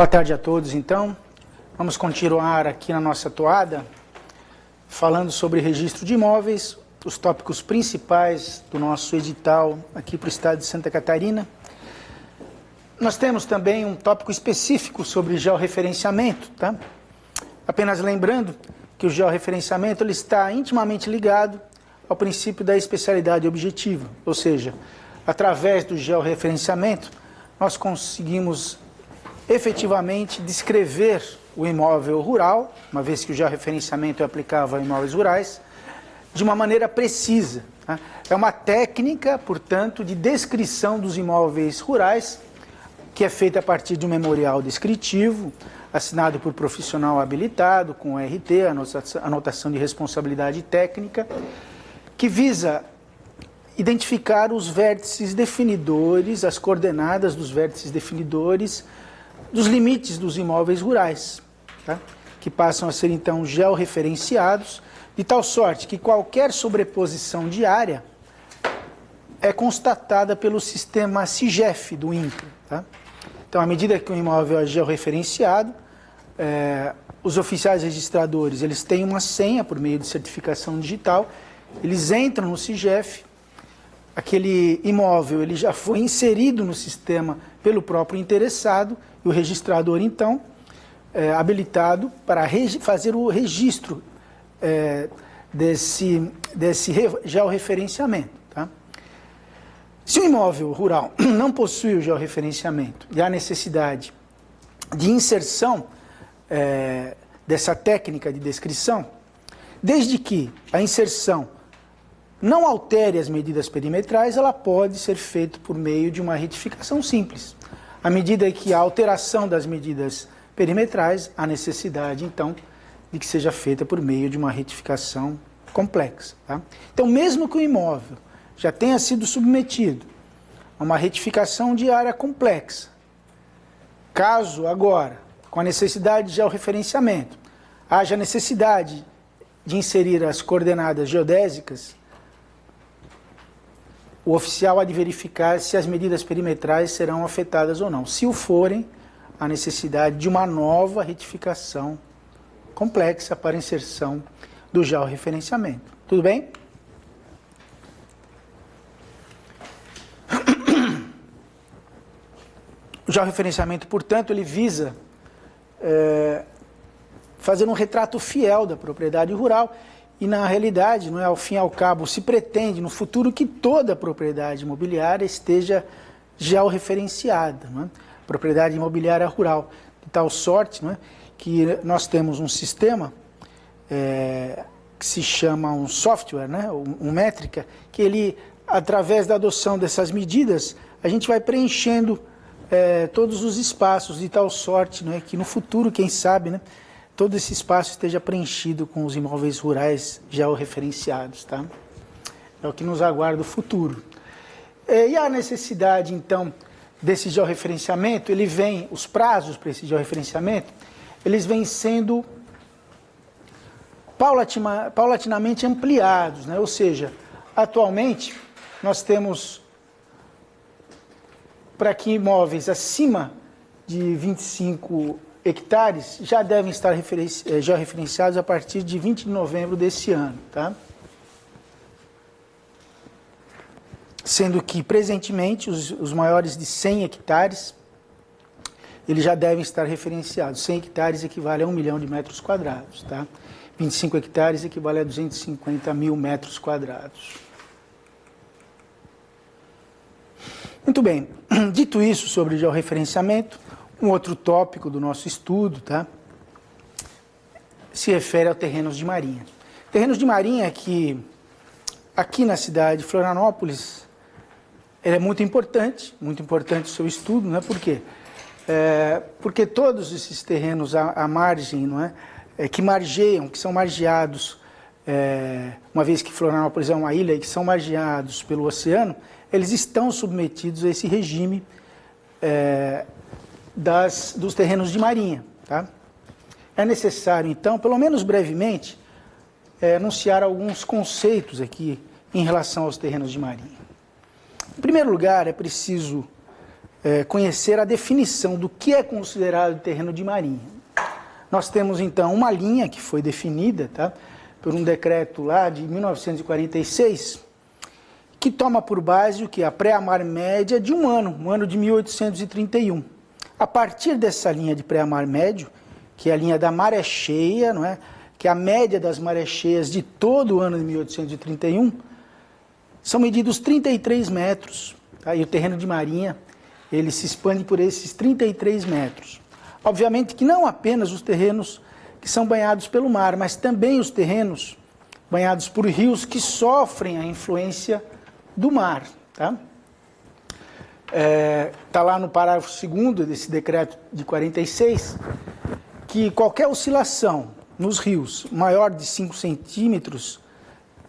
Boa tarde a todos, então. Vamos continuar aqui na nossa toada, falando sobre registro de imóveis, os tópicos principais do nosso edital aqui para o estado de Santa Catarina. Nós temos também um tópico específico sobre georreferenciamento, tá? Apenas lembrando que o georreferenciamento ele está intimamente ligado ao princípio da especialidade objetiva, ou seja, através do georreferenciamento, nós conseguimos efetivamente descrever o imóvel rural, uma vez que o georreferenciamento é aplicável a imóveis rurais, de uma maneira precisa. Tá? É uma técnica, portanto, de descrição dos imóveis rurais, que é feita a partir de um memorial descritivo, assinado por profissional habilitado, com RT, anotação de responsabilidade técnica, que visa identificar os vértices definidores, as coordenadas dos vértices definidores, dos limites dos imóveis rurais, tá? Que passam a ser, então, georreferenciados, de tal sorte que qualquer sobreposição de área é constatada pelo sistema SIGEF do INCRA. Tá? Então, à medida que o imóvel é georreferenciado, os oficiais registradores eles têm uma senha por meio de certificação digital, eles entram no SIGEF, aquele imóvel ele já foi inserido no sistema pelo próprio interessado, e o registrador, então, é habilitado para fazer o registro desse georreferenciamento. Tá? Se o imóvel rural não possui o georreferenciamento e há necessidade de inserção dessa técnica de descrição, desde que a inserção não altere as medidas perimetrais, ela pode ser feita por meio de uma retificação simples. À medida que a alteração das medidas perimetrais, há necessidade, então, de que seja feita por meio de uma retificação complexa. Tá? Então, mesmo que o imóvel já tenha sido submetido a uma retificação de área complexa, caso agora, com a necessidade de georreferenciamento, haja necessidade de inserir as coordenadas geodésicas, o oficial há de verificar se as medidas perimetrais serão afetadas ou não. Se o forem, há necessidade de uma nova retificação complexa para inserção do georreferenciamento. Tudo bem? O georreferenciamento, portanto, ele visa fazer um retrato fiel da propriedade rural. E, na realidade, não é, ao fim e ao cabo, se pretende, no futuro, que toda a propriedade imobiliária esteja georreferenciada, não é? Propriedade imobiliária rural. De tal sorte, não é, que nós temos um sistema que se chama um software, né, um métrica, que ele, através da adoção dessas medidas, a gente vai preenchendo todos os espaços, de tal sorte, não é, que no futuro, quem sabe, né, todo esse espaço esteja preenchido com os imóveis rurais georreferenciados, tá? É o que nos aguarda o futuro. E a necessidade, então, desse georreferenciamento, os prazos para esse georreferenciamento, eles vêm sendo paulatinamente ampliados, né? Ou seja, atualmente, nós temos, para que imóveis acima de 25 hectares já devem estar georreferenciados a partir de 20 de novembro desse ano, tá? Sendo que, presentemente, os maiores de 100 hectares, eles já devem estar referenciados. 100 hectares equivale a 1 milhão de metros quadrados, tá? 25 hectares equivale a 250 mil metros quadrados. Muito bem. Dito isso sobre georreferenciamento, um outro tópico do nosso estudo, tá, se refere a terrenos de marinha. Terrenos de marinha que, aqui na cidade de Florianópolis, ele é muito importante o seu estudo, né? Por quê? Porque todos esses terrenos à margem, não é? Que margeiam, que são margeados, uma vez que Florianópolis é uma ilha e que são margeados pelo oceano, eles estão submetidos a esse regime dos terrenos de marinha. Tá? É necessário, então, pelo menos brevemente, enunciar alguns conceitos aqui em relação aos terrenos de marinha. Em primeiro lugar, é preciso conhecer a definição do que é considerado terreno de marinha. Nós temos, então, uma linha que foi definida, tá, por um decreto lá de 1946, que toma por base o que? A pré-amar média de um ano de 1831. A partir dessa linha de pré-amar médio, que é a linha da maré cheia, não é? Que é a média das marés cheias de todo o ano de 1831, são medidos 33 metros. Tá? E o terreno de marinha, ele se expande por esses 33 metros. Obviamente que não apenas os terrenos que são banhados pelo mar, mas também os terrenos banhados por rios que sofrem a influência do mar. Tá? Tá lá no parágrafo 2º desse decreto de 46, que qualquer oscilação nos rios maior de 5 centímetros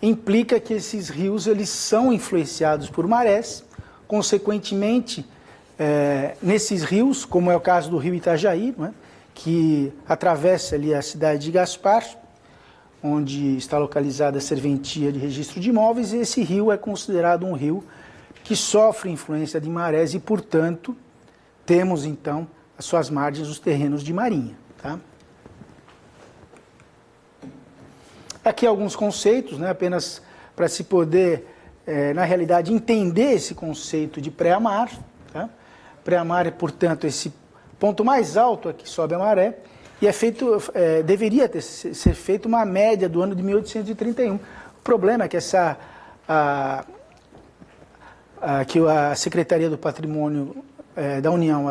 implica que esses rios eles são influenciados por marés. Consequentemente, nesses rios, como é o caso do rio Itajaí, não é? Que atravessa ali a cidade de Gaspar, onde está localizada a serventia de registro de imóveis, e esse rio é considerado um rio que sofre influência de marés e, portanto, temos então as suas margens os terrenos de marinha. Tá? Aqui alguns conceitos, né, apenas para se poder, na realidade, entender esse conceito de pré-amar. Tá? Pré-amar é, portanto, esse ponto mais alto a que sobe a maré, e deveria ser feita uma média do ano de 1831. O problema é que que a Secretaria do Patrimônio da União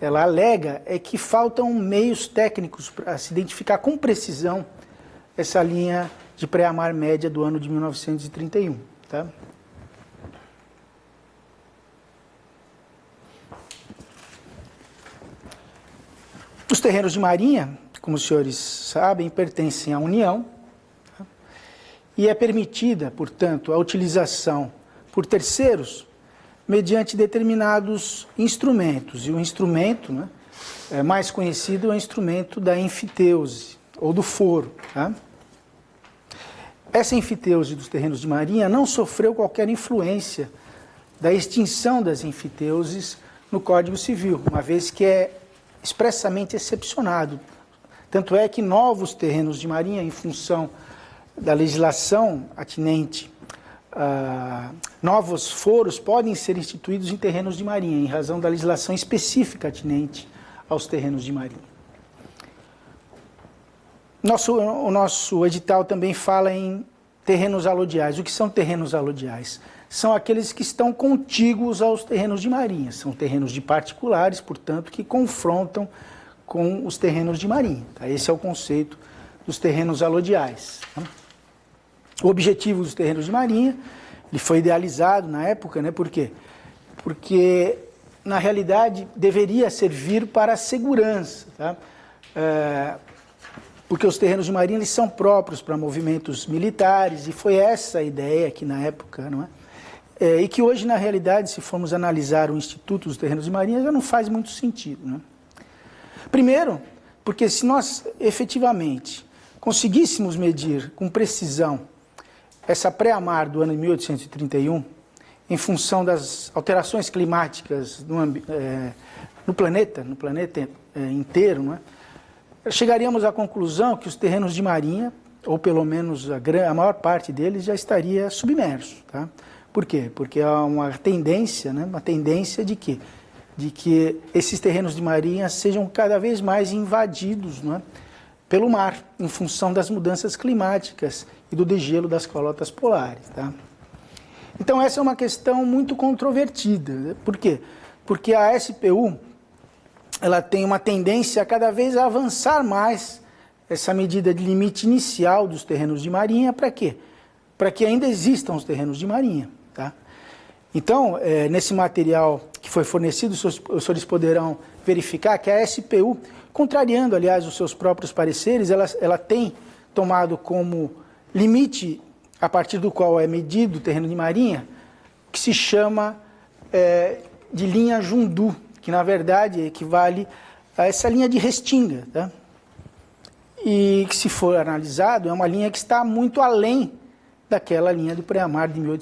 ela alega que faltam meios técnicos para se identificar com precisão essa linha de pré-amar média do ano de 1931. Tá? Os terrenos de marinha, como os senhores sabem, pertencem à União, tá? E é permitida, portanto, a utilização por terceiros mediante determinados instrumentos. E o instrumento, né, mais conhecido é o instrumento da enfiteuse, ou do foro. Tá? Essa enfiteuse dos terrenos de marinha não sofreu qualquer influência da extinção das enfiteuses no Código Civil, uma vez que é expressamente excepcionado. Tanto é que novos terrenos de marinha, em função da legislação atinente, novos foros podem ser instituídos em terrenos de marinha, em razão da legislação específica atinente aos terrenos de marinha. O nosso edital também fala em terrenos alodiais. O que são terrenos alodiais? São aqueles que estão contíguos aos terrenos de marinha. São terrenos de particulares, portanto, que confrontam com os terrenos de marinha. Tá? Esse é o conceito dos terrenos alodiais. Tá? O objetivo dos terrenos de marinha, ele foi idealizado na época, né? Por quê? Porque, na realidade, deveria servir para a segurança. Tá? Porque os terrenos de marinha eles são próprios para movimentos militares, e foi essa a ideia que na época, não é? E que hoje, na realidade, se formos analisar o Instituto dos Terrenos de Marinha, já não faz muito sentido. Né? Primeiro, porque se nós efetivamente conseguíssemos medir com precisão essa pré-amar do ano de 1831, em função das alterações climáticas no planeta inteiro, não é? Chegaríamos à conclusão que os terrenos de marinha, ou pelo menos a maior parte deles, já estaria submerso. Tá? Por quê? Porque há uma tendência, né? Uma tendência de que esses terrenos de marinha sejam cada vez mais invadidos, não é? Pelo mar, em função das mudanças climáticas e do degelo das calotas polares. Tá? Então essa é uma questão muito controvertida. Né? Por quê? Porque a SPU ela tem uma tendência a cada vez a avançar mais essa medida de limite inicial dos terrenos de marinha. Para quê? Para que ainda existam os terrenos de marinha. Tá? Então, nesse material que foi fornecido, os senhores poderão verificar que a SPU, contrariando, aliás, os seus próprios pareceres, ela tem tomado como limite, a partir do qual é medido o terreno de marinha, que se chama de linha Jundu, que na verdade equivale a essa linha de Restinga. Tá? E que, se for analisado, é uma linha que está muito além daquela linha do pré-amar de 1831.